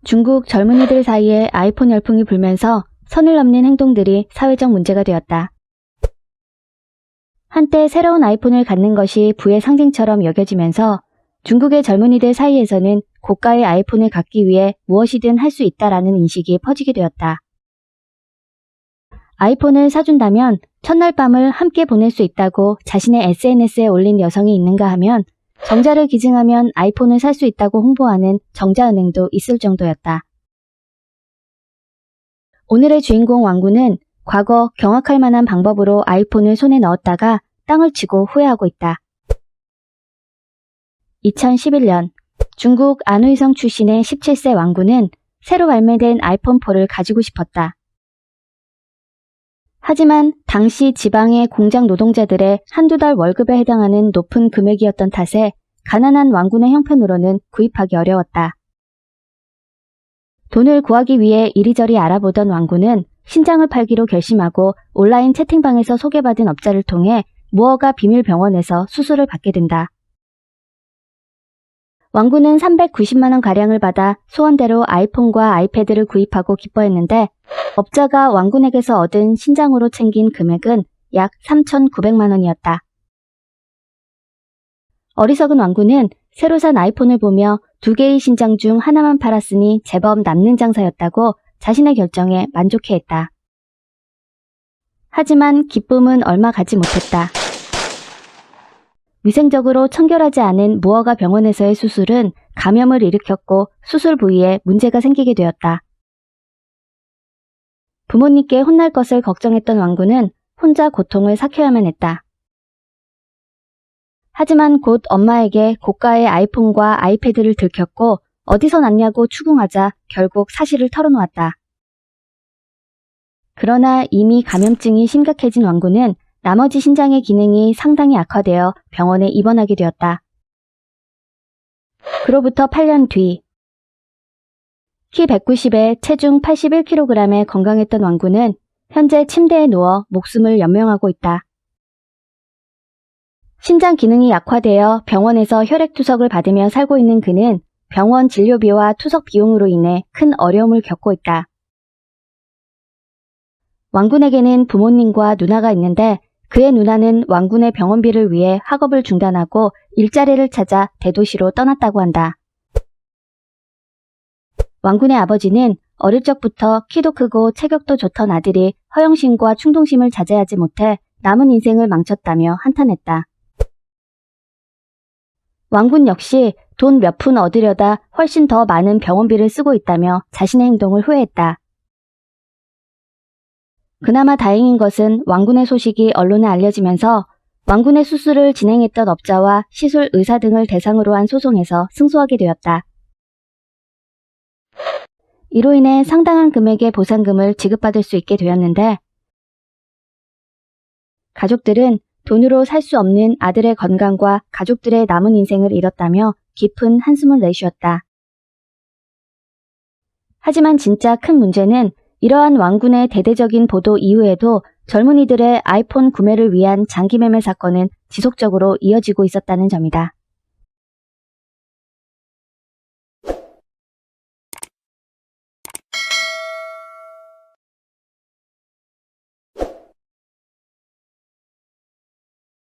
중국 젊은이들 사이에 아이폰 열풍이 불면서 선을 넘는 행동들이 사회적 문제가 되었다. 한때 새로운 아이폰을 갖는 것이 부의 상징처럼 여겨지면서 중국의 젊은이들 사이에서는 고가의 아이폰을 갖기 위해 무엇이든 할 수 있다라는 인식이 퍼지게 되었다. 아이폰을 사준다면 첫날 밤을 함께 보낼 수 있다고 자신의 SNS에 올린 여성이 있는가 하면 정자를 기증하면 아이폰을 살 수 있다고 홍보하는 정자은행도 있을 정도였다. 오늘의 주인공 왕군은 과거 경악할 만한 방법으로 아이폰을 손에 넣었다가 땅을 치고 후회하고 있다. 2011년 중국 안휘성 출신의 17세 왕군은 새로 발매된 아이폰4를 가지고 싶었다. 하지만 당시 지방의 공장 노동자들의 한두 달 월급에 해당하는 높은 금액이었던 탓에 가난한 왕군의 형편으로는 구입하기 어려웠다. 돈을 구하기 위해 이리저리 알아보던 왕군은 신장을 팔기로 결심하고 온라인 채팅방에서 소개받은 업자를 통해 무허가 비밀병원에서 수술을 받게 된다. 왕군은 390만원가량을 받아 소원대로 아이폰과 아이패드를 구입하고 기뻐했는데 업자가 왕군에게서 얻은 신장으로 챙긴 금액은 약 3,900만원이었다. 어리석은 왕군은 새로 산 아이폰을 보며 2개의 신장 중 하나만 팔았으니 제법 남는 장사였다고 자신의 결정에 만족해했다. 하지만 기쁨은 얼마 가지 못했다. 위생적으로 청결하지 않은 무허가 병원에서의 수술은 감염을 일으켰고 수술 부위에 문제가 생기게 되었다. 부모님께 혼날 것을 걱정했던 왕군은 혼자 고통을 삭혀야만 했다. 하지만 곧 엄마에게 고가의 아이폰과 아이패드를 들켰고 어디서 났냐고 추궁하자 결국 사실을 털어놓았다. 그러나 이미 감염증이 심각해진 왕군은 나머지 신장의 기능이 상당히 악화되어 병원에 입원하게 되었다. 그로부터 8년 뒤, 키 190에 체중 81kg의 건강했던 왕군은 현재 침대에 누워 목숨을 연명하고 있다. 신장 기능이 약화되어 병원에서 혈액투석을 받으며 살고 있는 그는 병원 진료비와 투석 비용으로 인해 큰 어려움을 겪고 있다. 왕군에게는 부모님과 누나가 있는데 그의 누나는 왕군의 병원비를 위해 학업을 중단하고 일자리를 찾아 대도시로 떠났다고 한다. 왕군의 아버지는 어릴 적부터 키도 크고 체격도 좋던 아들이 허영심과 충동심을 자제하지 못해 남은 인생을 망쳤다며 한탄했다. 왕군 역시 돈 몇 푼 얻으려다 훨씬 더 많은 병원비를 쓰고 있다며 자신의 행동을 후회했다. 그나마 다행인 것은 왕군의 소식이 언론에 알려지면서 왕군의 수술을 진행했던 업자와 시술 의사 등을 대상으로 한 소송에서 승소하게 되었다. 이로 인해 상당한 금액의 보상금을 지급받을 수 있게 되었는데 가족들은 돈으로 살 수 없는 아들의 건강과 가족들의 남은 인생을 잃었다며 깊은 한숨을 내쉬었다. 하지만 진짜 큰 문제는 이러한 왕군의 대대적인 보도 이후에도 젊은이들의 아이폰 구매를 위한 장기 매매 사건은 지속적으로 이어지고 있었다는 점이다.